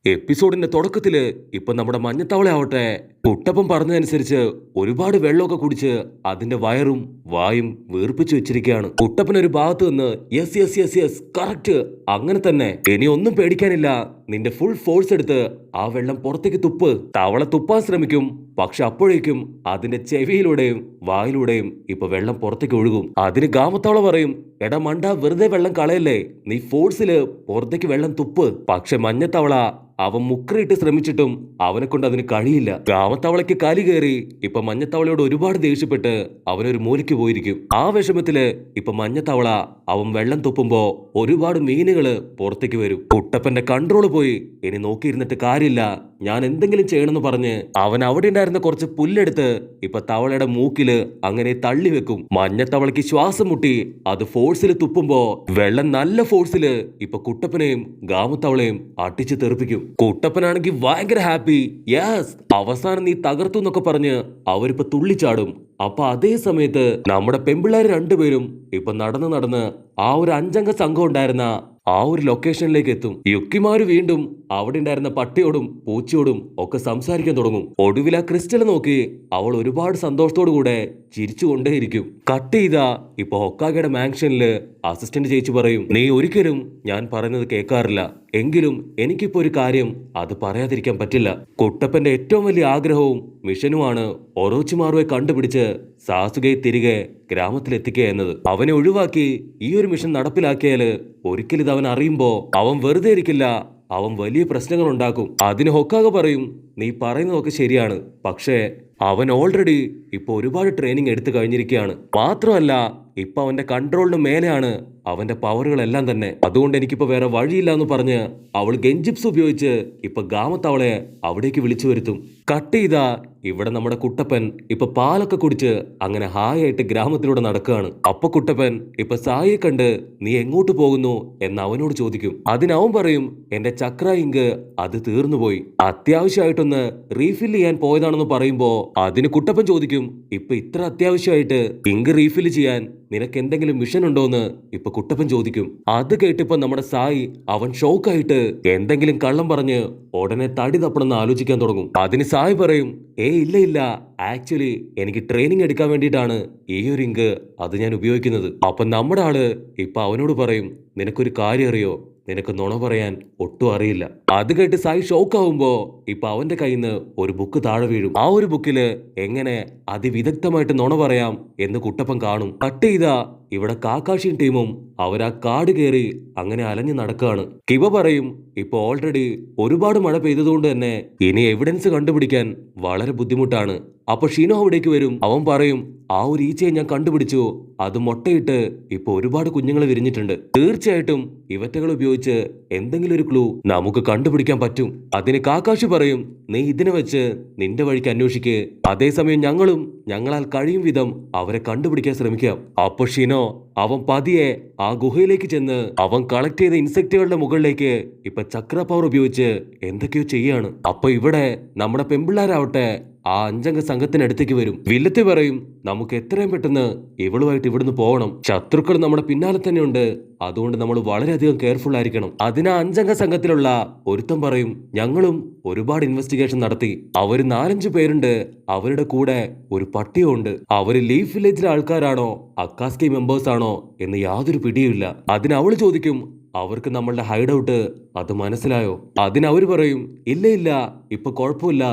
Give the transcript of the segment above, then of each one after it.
എപ്പിസോഡിന്റെ തുടക്കത്തില് ഇപ്പൊ നമ്മുടെ മഞ്ഞത്തവളയാവട്ടെ കുട്ടപ്പൻ പറഞ്ഞതനുസരിച്ച് ഒരുപാട് വെള്ളമൊക്കെ കുടിച്ച് അതിന്റെ വയറും വായും വീർപ്പിച്ചു വെച്ചിരിക്കുകയാണ്. കുട്ടപ്പൻ ഒരു ഭാഗത്ത് നിന്ന് yes yes yes yes correct അങ്ങനെ തന്നെ, ഇനി ഒന്നും പേടിക്കാനില്ല, നിന്റെ ഫുൾ ഫോഴ്സ് എടുത്ത് ആ വെള്ളം പുറത്തേക്ക് തുപ്പ്. തവള തുപ്പാൻ ശ്രമിക്കും, പക്ഷെ അപ്പോഴേക്കും അതിന്റെ ചെവിയിലൂടെയും വായിലൂടെയും ഇപ്പൊ വെള്ളം പുറത്തേക്ക് ഒഴുകും. അതിന് ഗാമത്തവള പറയും, എടാ മണ്ട, വെറുതെ വെള്ളം കളയല്ലേ, നീ ഫോഴ്സില് പുറത്തേക്ക് വെള്ളം തുപ്പ്. പക്ഷെ മഞ്ഞത്തവള അവൻ മുക്കറിയിട്ട് ശ്രമിച്ചിട്ടും അവനെ കൊണ്ട് അതിന് കഴിയില്ല. ഗാമത്തവളയ്ക്ക് കലി കയറി ഇപ്പൊ മഞ്ഞത്തവളയോട് ഒരുപാട് ദേഷ്യപ്പെട്ട് അവനൊരു മൂലയ്ക്ക് പോയിരിക്കും. ആ വിഷമത്തില് ഇപ്പൊ മഞ്ഞത്തവള അവൻ വെള്ളം തുപ്പുമ്പോ ഒരുപാട് മീനുകള് പുറത്തേക്ക് വരും. കുട്ടപ്പന്റെ കൺട്രോള് പോയി. ഇനി നോക്കിയിരുന്നിട്ട് കാര്യമില്ല, ഞാൻ എന്തെങ്കിലും ചെയ്യണമെന്ന് പറഞ്ഞ് അവൻ അവിടെ ഉണ്ടായിരുന്ന കുറച്ച് പുല്ലെടുത്ത് ഇപ്പൊ തവളയുടെ മൂക്കില് അങ്ങനെ തള്ളി വെക്കും. മഞ്ഞത്തവളയ്ക്ക് ശ്വാസം മുട്ടി അത് ഫോഴ്സിൽ തുപ്പുമ്പോ വെള്ളം നല്ല ഫോഴ്സില് ഇപ്പൊ കുട്ടപ്പനെയും ഗാമത്തവളയും അടിച്ചു തെറിപ്പിക്കും. കുട്ടപ്പനാണെങ്കിൽ ഭയങ്കര ഹാപ്പി, യെസ് അവസാനം നീ തകർത്തു എന്നൊക്കെ പറഞ്ഞ് അവരിപ്പോ തുള്ളിച്ചാടും. അപ്പൊ അതേ സമയത്ത് നമ്മുടെ പെമ്പിള്ളേർ രണ്ടുപേരും ഇപ്പൊ നടന്ന് ആ ഒരു 5 അംഗ സംഘം ഉണ്ടായിരുന്ന ആ ഒരു ലൊക്കേഷനിലേക്ക് എത്തും. യുക്കിമാര് വീണ്ടും അവിടെ ഉണ്ടായിരുന്ന പട്ടിയോടും പൂച്ചയോടും ഒക്കെ സംസാരിക്കാൻ തുടങ്ങും. ഒടുവിൽ ആ ക്രിസ്റ്റൽ നോക്കി അവൾ ഒരുപാട് സന്തോഷത്തോടു കൂടെ ചിരിച്ചുകൊണ്ടേയിരിക്കും. കട്ട് ചെയ്താ ഇപ്പൊ ഹൊക്കാഗയുടെ മാൻഷനില് അസിസ്റ്റന്റ് ചേച്ചി പറയും, നീ ഒരിക്കലും ഞാൻ പറയുന്നത് കേൾക്കാറില്ല, എങ്കിലും എനിക്കിപ്പോ ഒരു കാര്യം അത് പറയാതിരിക്കാൻ പറ്റില്ല. കുട്ടപ്പന്റെ ഏറ്റവും വലിയ ആഗ്രഹവും മിഷനുമാണ് ഒറോച്ചിമാറുവെ കണ്ടുപിടിച്ച് സാസുകയെ തിരികെ ഗ്രാമത്തിലെത്തിക്കുക എന്നത്. അവനെ ഒഴിവാക്കി ഈ ഒരു മിഷൻ നടപ്പിലാക്കിയാല് ഒരിക്കലും ഇത് അവൻ അറിയുമ്പോ അവൻ വെറുതെ ഇരിക്കില്ല, അവൻ വലിയ പ്രശ്നങ്ങൾ ഉണ്ടാക്കും. അതിന് ഹൊക്കാഗ പറയും, നീ പറയുന്നതൊക്കെ ശരിയാണ്, പക്ഷേ അവൻ ഓൾറെഡി ഇപ്പൊ ഒരുപാട് ട്രെയിനിങ് എടുത്തു കഴിഞ്ഞിരിക്കുകയാണ്. മാത്രമല്ല ഇപ്പൊ അവന്റെ കൺട്രോളിന് മേലെയാണ് അവന്റെ പവറുകളെല്ലാം തന്നെ. അതുകൊണ്ട് എനിക്കിപ്പോ വേറെ വഴിയില്ല എന്ന് പറഞ്ഞ് അവൾ ഗെഞ്ചിപ്സ് ഉപയോഗിച്ച് ഇപ്പൊ ഗാമത്തവളെ അവിടേക്ക് വിളിച്ചു വരുത്തും. കട്ട് ചെയ്താ ഇവിടെ നമ്മുടെ കുട്ടപ്പൻ ഇപ്പൊ പാലൊക്കെ കുടിച്ച് അങ്ങനെ ഹായായിട്ട് ഗ്രാമത്തിലൂടെ നടക്കുകയാണ്. അപ്പൊ കുട്ടപ്പൻ ഇപ്പൊ സായിയെ കണ്ട് നീ എങ്ങോട്ട് പോകുന്നു എന്ന് അവനോട് ചോദിക്കും. അതിനവൻ പറയും, എന്റെ ചക്ര ഇങ്ക് അത് തീർന്നുപോയി, അത്യാവശ്യമായിട്ടൊന്ന് റീഫിൽ ചെയ്യാൻ പോയതാണെന്ന് പറയുമ്പോ അതിന് കുട്ടപ്പൻ ചോദിക്കും, ഇപ്പൊ ഇത്ര അത്യാവശ്യമായിട്ട് ഇങ്ക് റീഫിൽ ചെയ്യാൻ നിനക്ക് എന്തെങ്കിലും മിഷൻ ഉണ്ടോന്ന് ഇപ്പൊ കുട്ടപ്പൻ ചോദിക്കും. അത് കേട്ടിപ്പോ നമ്മുടെ സായി അവൻ ഷോക്കായിട്ട് എന്തെങ്കിലും കള്ളം പറഞ്ഞ് ഉടനെ തടി തപ്പണമെന്ന് ആലോചിക്കാൻ തുടങ്ങും. അതിന് സായി പറയും, ഇല്ല, ആക്ച്വലി എനിക്ക് ട്രെയിനിങ് എടുക്കാൻ വേണ്ടിയിട്ടാണ് ഈ ഒരു ഇങ്ക് അത് ഞാൻ ഉപയോഗിക്കുന്നത്. അപ്പൊ നമ്മുടെ ആള് ഇപ്പൊ അവനോട് പറയും, നിനക്കൊരു കാര്യം അറിയോ, നിനക്ക് നുണ പറയാൻ ഒട്ടും അറിയില്ല. അത് കേട്ട് സായി ഷോക്കാവുമ്പോ ഇപ്പൊ അവന്റെ കയ്യിൽ നിന്ന് ഒരു ബുക്ക് താഴെ വീഴും. ആ ഒരു ബുക്കില് എങ്ങനെ അതിവിദഗ്ധമായിട്ട് നുണ പറയാം എന്ന് കുട്ടപ്പൻ കാണും. കട്ട് ചെയ്താ ഇവിടെ കാക്കാഷിയും ടീമും അവരാ കാട് കയറി അങ്ങനെ അലഞ്ഞു നടക്കുകയാണ്. കിവ പറയും, ഇപ്പൊ ഓൾറെഡി ഒരുപാട് മഴ പെയ്തതുകൊണ്ട് തന്നെ ഇനി എവിഡൻസ് കണ്ടുപിടിക്കാൻ വളരെ ബുദ്ധിമുട്ടാണ്. അപ്പൊ ഷിനോ അവിടേക്ക് വരും. അവൻ പറയും, ആ ഒരു ഈച്ചയെ ഞാൻ കണ്ടുപിടിച്ചു, അത് മുട്ടയിട്ട് ഇപ്പൊ ഒരുപാട് കുഞ്ഞുങ്ങൾ വിരിഞ്ഞിട്ടുണ്ട്. തീർച്ചയായിട്ടും ഇവറ്റകൾ ഉപയോഗിച്ച് എന്തെങ്കിലും ഒരു ക്ലൂ നമുക്ക് കണ്ടുപിടിക്കാൻ പറ്റും. അതിന് കാക്കാഷി പറയും, നീ ഇതിനെ വെച്ച് നിന്റെ വഴിക്ക് അന്വേഷിക്ക്, അതേസമയം ഞങ്ങളും ഞങ്ങളാൽ കഴിയും വിധം അവരെ കണ്ടുപിടിക്കാൻ ശ്രമിക്കാം. അപ്പൊ ഷിനോ അവൻ പതിയെ ആ ഗുഹയിലേക്ക് ചെന്ന് അവൻ കളക്ട് ചെയ്ത ഇൻസെക്റ്റുകളുടെ മുകളിലേക്ക് ഇപ്പൊ ചക്ര പവർ ഉപയോഗിച്ച് എന്തൊക്കെയോ ചെയ്യാണ്. അപ്പൊ ഇവിടെ നമ്മുടെ പെമ്പിള്ളാരാവട്ടെ ആ 5 അംഗ സംഘത്തിനടുത്തേക്ക് വരും. വില്ലത്തി പറയും, നമുക്ക് എത്രയും പെട്ടെന്ന് ഇവളുമായിട്ട് ഇവിടുന്ന് പോകണം, ശത്രുക്കൾ നമ്മുടെ പിന്നാലെ തന്നെയുണ്ട്, അതുകൊണ്ട് നമ്മൾ വളരെയധികം കെയർഫുൾ ആയിരിക്കണം. അതിന് 5 അംഗ സംഘത്തിലുള്ള ഒരുത്തൻ പറയും, ഞങ്ങളും ഒരുപാട് ഇൻവെസ്റ്റിഗേഷൻ നടത്തി, അവര് 4-5 പേരുണ്ട്, അവരുടെ കൂടെ ഒരു പട്ടിയും ഉണ്ട്, അവര് ലീഫ് വില്ലേജിലെ ആൾക്കാരാണോ അക്കാസ്കി മെമ്പേഴ്സ് ആണോ എന്ന് യാതൊരു പിടിയുമില്ല. അതിന് അവള് ചോദിക്കും, അവർക്ക് നമ്മളുടെ ഹൈഡ് ഔട്ട് അത് മനസ്സിലായോ? അതിനവര് പറയും, ഇല്ല, ഇപ്പൊ കുഴപ്പമില്ല,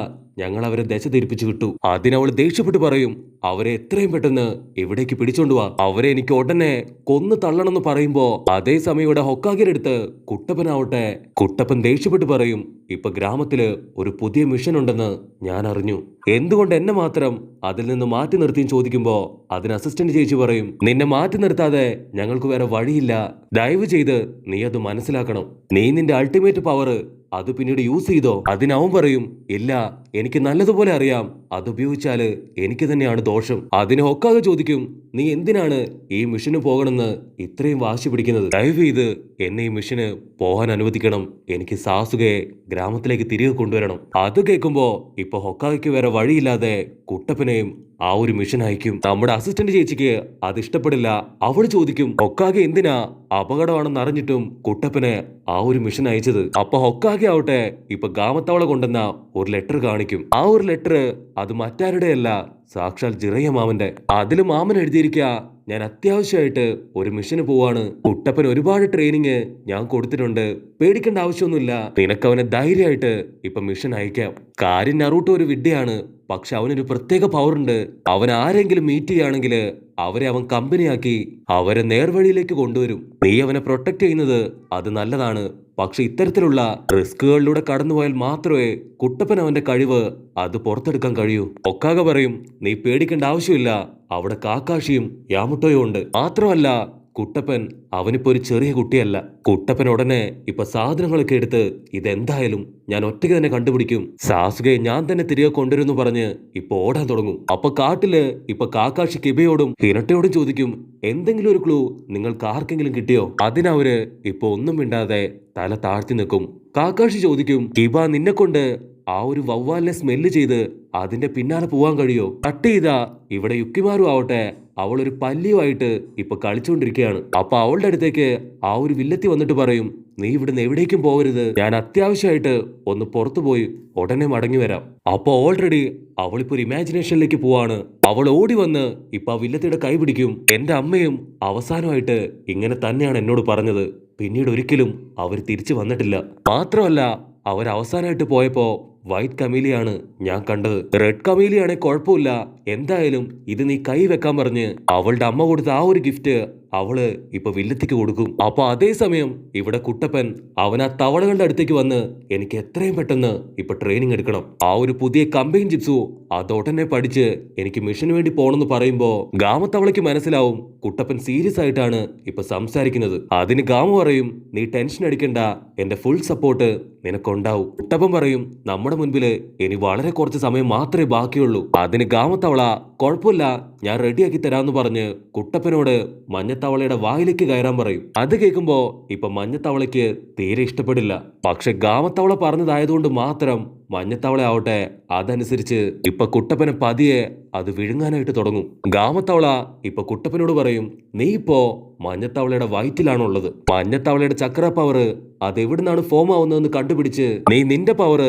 ഞങ്ങൾ അവരെ ദശ തിരിപ്പിച്ചു വിട്ടു. അതിനവൾ ദേഷ്യപ്പെട്ട് പറയും, അവരെ എത്രയും പെട്ടെന്ന് ഇവിടേക്ക് പിടിച്ചോണ്ടുവാ, അവരെ എനിക്ക് ഉടനെ കൊന്നു തള്ളണമെന്ന് പറയുമ്പോ അതേസമയം ഇവിടെ ഹൊക്കാഗിനടുത്ത് കുട്ടപ്പനാവട്ടെ കുട്ടപ്പൻ ദേഷ്യപ്പെട്ട് പറയും, ഇപ്പൊ ഗ്രാമത്തില് ഒരു പുതിയ മിഷൻ ഉണ്ടെന്ന് ഞാൻ അറിഞ്ഞു, എന്തുകൊണ്ട് എന്നെ മാത്രം അതിൽ നിന്ന് മാറ്റി നിർത്തിയും ചോദിക്കുമ്പോ അതിന് അസിസ്റ്റന്റ് ചേച്ചി പറയും, നിന്നെ മാറ്റി നിർത്താതെ ഞങ്ങൾക്ക് വേറെ വഴിയില്ല, ദയവ് ചെയ്ത് നീ അത് മനസ്സിലാക്കണം, നീ നിന്റെ അൾട്ടിമേറ്റ് പവർ അത് പിന്നീട് യൂസ് ചെയ്തോ. അതിനവൻ പറയും, ഇല്ല, എനിക്ക് നല്ലതുപോലെ അറിയാം, അത് ഉപയോഗിച്ചാല് എനിക്ക് തന്നെയാണ് ദോഷം. അതിന് ഹൊക്കാഗ ചോദിക്കും, നീ എന്തിനാണ് ഈ മിഷന് പോകണമെന്ന് ഇത്രയും വാശി പിടിക്കുന്നത്, ദയവ് ചെയ്ത് എന്നെ ഈ മിഷന് പോകാൻ അനുവദിക്കണം, എനിക്ക് സാസുകയെ ഗ്രാമത്തിലേക്ക് തിരികെ കൊണ്ടുവരണം. അത് കേൾക്കുമ്പോ ഇപ്പൊ ഹൊക്കാഗയ്ക്ക് വേറെ വഴിയില്ലാതെ കുട്ടപ്പനെയും ആ ഒരു മിഷൻ അയക്കും. നമ്മുടെ അസിസ്റ്റന്റ് ചേച്ചിക്ക് അത് ഇഷ്ടപ്പെടില്ല. അവള് ചോദിക്കും ഹൊക്കാഗെ എന്തിനാ അപകടമാണെന്ന് അറിഞ്ഞിട്ടും കുട്ടപ്പന് ആ ഒരു മിഷൻ അയച്ചത്. അപ്പൊ ഹൊക്കാഗെ ആവട്ടെ ഇപ്പൊ ഗാമത്തവള കൊണ്ടുവന്ന ഒരു ലെറ്റർ കാണിക്കും. ആ ഒരു ലെറ്റർ അത് മറ്റാരുടെയല്ല, സാക്ഷാൽ ജിറയ മാമന്റെ. അതില് മാമൻ എഴുതിയിരിക്ക, ഞാൻ അത്യാവശ്യമായിട്ട് ഒരു മിഷന് പോവാണ്. കുട്ടപ്പൻ ഒരുപാട് ട്രെയിനിങ് ഞാൻ കൊടുത്തിട്ടുണ്ട്, പേടിക്കേണ്ട ആവശ്യമൊന്നുമില്ല. നിനക്കവനെ ധൈര്യമായിട്ട് ഇപ്പൊ മിഷൻ അയക്കാം. കാര്യം നറൂട്ടോ ഒരു വിഡ്ഢിയാണ്, പക്ഷെ അവനൊരു പ്രത്യേക പവർ ഉണ്ട്. അവൻ ആരെങ്കിലും മീറ്റ് ചെയ്യുകയാണെങ്കിൽ അവരെ അവൻ കമ്പനിയാക്കി അവരെ നേർവഴിയിലേക്ക് കൊണ്ടുവരും. നീ അവനെ പ്രൊട്ടക്ട് ചെയ്യുന്നത് അത് നല്ലതാണ്, പക്ഷെ ഇത്തരത്തിലുള്ള റിസ്കുകളിലൂടെ കടന്നുപോയാൽ മാത്രമേ കുട്ടപ്പൻ അവന്റെ കഴിവ് അത് പുറത്തെടുക്കാൻ കഴിയൂ. ഒക്കാകെ പറയും നീ പേടിക്കേണ്ട ആവശ്യമില്ല, അവിടെ കാക്കാഷിയും യാമുട്ടോയും ഉണ്ട്. മാത്രമല്ല കുട്ടപ്പൻ അവനിപ്പോ ഒരു ചെറിയ കുട്ടിയല്ല. കുട്ടപ്പൻ ഉടനെ ഇപ്പൊ സാധനങ്ങളൊക്കെ എടുത്ത് ഇതെന്തായാലും ഞാൻ ഒറ്റയ്ക്ക് തന്നെ കണ്ടുപിടിക്കും, സാസുകയെ ഞാൻ തന്നെ തിരികെ കൊണ്ടുവരുന്നു പറഞ്ഞ് ഇപ്പൊ ഓടാൻ തുടങ്ങും. അപ്പൊ കാട്ടില് ഇപ്പൊ കാക്കാഷി കിബയോടും ഹിനട്ടയോടും ചോദിക്കും, എന്തെങ്കിലും ഒരു ക്ലൂ നിങ്ങൾക്ക് ആർക്കെങ്കിലും കിട്ടിയോ? അതിനവര് ഇപ്പൊ ഒന്നും മിണ്ടാതെ തല താഴ്ത്തി നിൽക്കും. കാക്കാഷി ചോദിക്കും, കിബ നിന്നെ കൊണ്ട് ആ ഒരു വവ്വാലിനെ സ്മെല്ല് ചെയ്ത് അതിന്റെ പിന്നാലെ പോവാൻ കഴിയോ? കട്ട് ചെയ്താ ഇവിടെ യുക്കിമാരു ആവട്ടെ അവൾ ഒരു പല്ലിയുമായിട്ട് ഇപ്പൊ കളിച്ചുകൊണ്ടിരിക്കുകയാണ്. അപ്പൊ അവളുടെ അടുത്തേക്ക് ആ ഒരു വില്ലത്തി വന്നിട്ട് പറയും, നീ ഇവിടുന്ന് എവിടേക്കും പോകരുത്, ഞാൻ അത്യാവശ്യമായിട്ട് ഒന്ന് പുറത്തു പോയി ഉടനെ മടങ്ങി വരാം. അപ്പൊ ഓൾറെഡി അവളിപ്പോ ഒരു ഇമാജിനേഷനിലേക്ക് പോവാണ്. അവൾ ഓടി വന്ന് ഇപ്പൊ ആ വില്ലത്തിയുടെ കൈ പിടിക്കും. എന്റെ അമ്മയും അവസാനമായിട്ട് ഇങ്ങനെ തന്നെയാണ് എന്നോട് പറഞ്ഞത്, പിന്നീട് ഒരിക്കലും അവർ തിരിച്ചു വന്നിട്ടില്ല. മാത്രമല്ല അവർ അവസാനമായിട്ട് പോയപ്പോ വൈറ്റ് കമീലിയാണ് ഞാൻ കണ്ടത്. റെഡ് കമീലിയാണെ കുഴപ്പമില്ല, എന്തായാലും ഇത് നീ കൈ വെക്കാൻ പറഞ്ഞ് അവളുടെ അമ്മ കൊടുത്ത ആ ഒരു ഗിഫ്റ്റ് അവള് ഇപ്പൊ വില്ലത്തിക്ക് കൊടുക്കും. അപ്പൊ അതേസമയം ഇവിടെ കുട്ടപ്പൻ അവൻ ആ തവളകളുടെ അടുത്തേക്ക് വന്ന് എനിക്ക് എത്രയും പെട്ടെന്ന് ഇപ്പൊ ട്രെയിനിങ് എടുക്കണം, ആ ഒരു പുതിയ കമ്പൈൻ ജിപ്സു അതുടനെ പഠിച്ച് എനിക്ക് മിഷന് വേണ്ടി പോണെന്ന് പറയുമ്പോ ഗാമത്തവളയ്ക്ക് മനസ്സിലാവും കുട്ടപ്പൻ സീരിയസ് ആയിട്ടാണ് ഇപ്പൊ സംസാരിക്കുന്നത്. അതിന് ഗാമ പറയും, നീ ടെൻഷൻ അടിക്കണ്ട, എന്റെ ഫുൾ സപ്പോർട്ട് നിനക്കുണ്ടാവും. കുട്ടപ്പൻ പറയും, നമ്മുടെ മുൻപില് ഇനി വളരെ കുറച്ച് സമയം മാത്രമേ ബാക്കിയുള്ളൂ. അതിന് ഗാമത്തവള കുഴപ്പമില്ല ഞാൻ റെഡിയാക്കി തരാമെന്ന് പറഞ്ഞ് കുട്ടപ്പനോട് മഞ്ഞത്തവളയുടെ വായിലേക്ക് കയറാൻ പറയും. അത് കേൾക്കുമ്പോ ഇപ്പൊ മഞ്ഞത്തവളയ്ക്ക് തീരെ ഇഷ്ടപ്പെടില്ല. പക്ഷെ ഗാമത്തവള പറഞ്ഞതായതുകൊണ്ട് മാത്രം മഞ്ഞത്തവള ആവട്ടെ അതനുസരിച്ച് ഇപ്പൊ കുട്ടപ്പനെ പതിയെ അത് വിഴുങ്ങാനായിട്ട് തുടങ്ങും. ഗാമത്തവള ഇപ്പൊ കുട്ടപ്പനോട് പറയും, നീ ഇപ്പോ മഞ്ഞത്തവളയുടെ വയറ്റിലാണുള്ളത്. മഞ്ഞത്തവളയുടെ ചക്ര പവർ അതെവിടുന്നാണ് ഫോം ആവുന്നതെന്ന് കണ്ടുപിടിച്ച് നീ നിന്റെ പവർ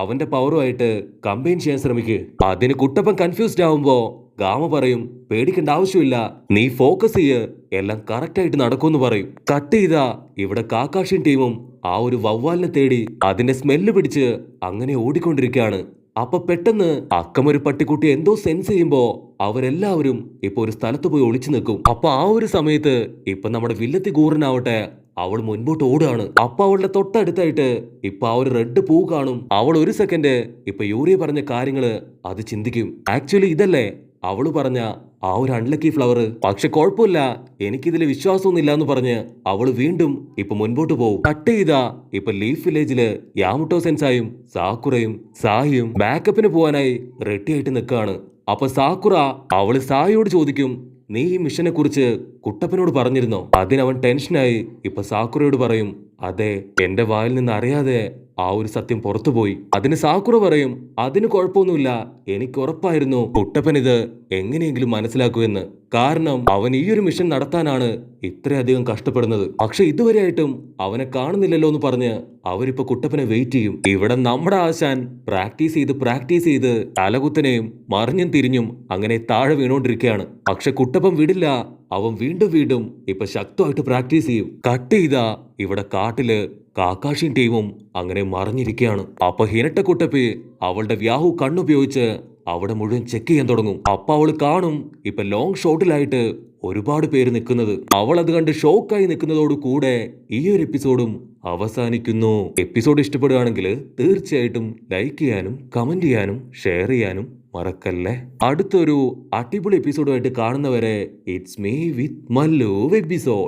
അവന്റെ പവറുമായിട്ട് കമ്പൈൻ ചെയ്യാൻ ശ്രമിക്കുക. അതിന് കുട്ടപ്പൻ കൺഫ്യൂസ്ഡ് ആവുമ്പോ ഗാമ പറയും, പേടിക്കേണ്ട ആവശ്യമില്ല, നീ ഫോക്കസ് ചെയ്യ്, എല്ലാം കറക്റ്റ് ആയിട്ട് നടക്കുമെന്ന് പറയും. കട്ട് ചെയ്താ ഇവിടെ കാക്കാഷിൻ ടീമും ആ ഒരു വവ്വാലിനെ തേടി അതിന്റെ സ്മെല്ല് പിടിച്ച് അങ്ങനെ ഓടിക്കൊണ്ടിരിക്കുകയാണ്. അപ്പൊ പെട്ടെന്ന് അക്കമൊരു പട്ടിക്കുട്ടി എന്തോ സെൻസ് ചെയ്യുമ്പോ അവരെല്ലാവരും ഇപ്പൊ ഒരു സ്ഥലത്ത് പോയി ഒളിച്ചു നിൽക്കും. അപ്പൊ ആ ഒരു സമയത്ത് ഇപ്പൊ നമ്മുടെ വില്ലത്തി കൂറിനാവട്ടെ അവൾ മുൻപോട്ട് ഓടുകയാണ്. അപ്പൊ അവളുടെ തൊട്ടടുത്തായിട്ട് ഇപ്പൊ ആ ഒരു റെഡ് പൂ കാണും. അവൾ ഒരു സെക്കൻഡ് ഇപ്പൊ യൂറിയ പറഞ്ഞ കാര്യങ്ങള് അത് ചിന്തിക്കും. ആക്ച്വലി ഇതല്ലേ അവള് പറഞ്ഞ ആ ഒരു അൺലക്കി ഫ്ലവർ? പക്ഷെ കുഴപ്പമില്ല, എനിക്കിതിൽ വിശ്വാസമൊന്നുമില്ല എന്ന് പറഞ്ഞ് അവള് വീണ്ടും ഇപ്പൊ മുൻപോട്ട് പോകും. കട്ട് ചെയ്താ ഇപ്പൊ ലീഫ് വില്ലേജില് യാമുട്ടോ സെൻസായും സാക്കുറയും സായിയും ബാക്കപ്പിന് പോവാനായി റെഡി ആയിട്ട് നിൽക്കുകയാണ്. അപ്പൊ സാക്കുറ അവള് സായിയോട് ചോദിക്കും, നീ ഈ മിഷനെ കുറിച്ച് കുട്ടപ്പനോട് പറഞ്ഞിരുന്നോ? അതിനവൻ ടെൻഷനായി ഇപ്പൊ സാക്കുറയോട് പറയും, അതെ, എന്റെ വായിൽ നിന്ന് അറിയാതെ ആ ഒരു സത്യം പുറത്തുപോയി. അതിന് സാക്കുറ പറയും, അതിന് കുഴപ്പമൊന്നുമില്ല, എനിക്ക് ഉറപ്പായിരുന്നു കുട്ടപ്പൻ ഇത് എങ്ങനെയെങ്കിലും മനസ്സിലാക്കുമെന്ന്. കാരണം അവൻ ഈ ഒരു മിഷൻ നടത്താനാണ് ഇത്രയധികം കഷ്ടപ്പെടുന്നത്. പക്ഷെ ഇതുവരെയായിട്ടും അവനെ കാണുന്നില്ലല്ലോ എന്ന് പറഞ്ഞ് അവരിപ്പോ കുട്ടപ്പനെ വെയിറ്റ് ചെയ്യും. ഇവിടെ നമ്മുടെ ആശാൻ പ്രാക്ടീസ് ചെയ്ത് തലകുത്തനെയും മറിഞ്ഞും തിരിഞ്ഞും അങ്ങനെ താഴെ വീണോണ്ടിരിക്കുകയാണ്. പക്ഷെ കുട്ടപ്പൻ വിടില്ല, അവൻ വീണ്ടും ഇപ്പൊ ശക്തമായിട്ട് പ്രാക്ടീസ് ചെയ്യും. കട്ട് ചെയ്താ ഇവിടെ കാട്ടില് കാക്കാഷിൻ ടീമും അങ്ങനെ മറിഞ്ഞിരിക്കുകയാണ്. അപ്പൊ ഹിനട്ട കുട്ടപ്പി അവളുടെ വ്യാഹു കണ്ണുപയോഗിച്ച് അവിടെ മുഴുവൻ ചെക്ക് ചെയ്യാൻ തുടങ്ങും. അപ്പൊ അവള് കാണും ഇപ്പൊ ലോങ് ഷോട്ടിലായിട്ട് ഒരുപാട് പേര് നിൽക്കുന്നത്. അവൾ അത് കണ്ട് ഷോക്കായി നിൽക്കുന്നതോട് കൂടെ ഈ ഒരു എപ്പിസോഡും അവസാനിക്കുന്നു. എപ്പിസോഡ് ഇഷ്ടപ്പെടുകയാണെങ്കിൽ തീർച്ചയായിട്ടും ലൈക്ക് ചെയ്യാനും കമന്റ് ചെയ്യാനും ഷെയർ ചെയ്യാനും മറക്കല്ലേ. അടുത്തൊരു അടിപൊളി എപ്പിസോഡുമായിട്ട് കാണുന്നവരെ it's me with Mallu episode.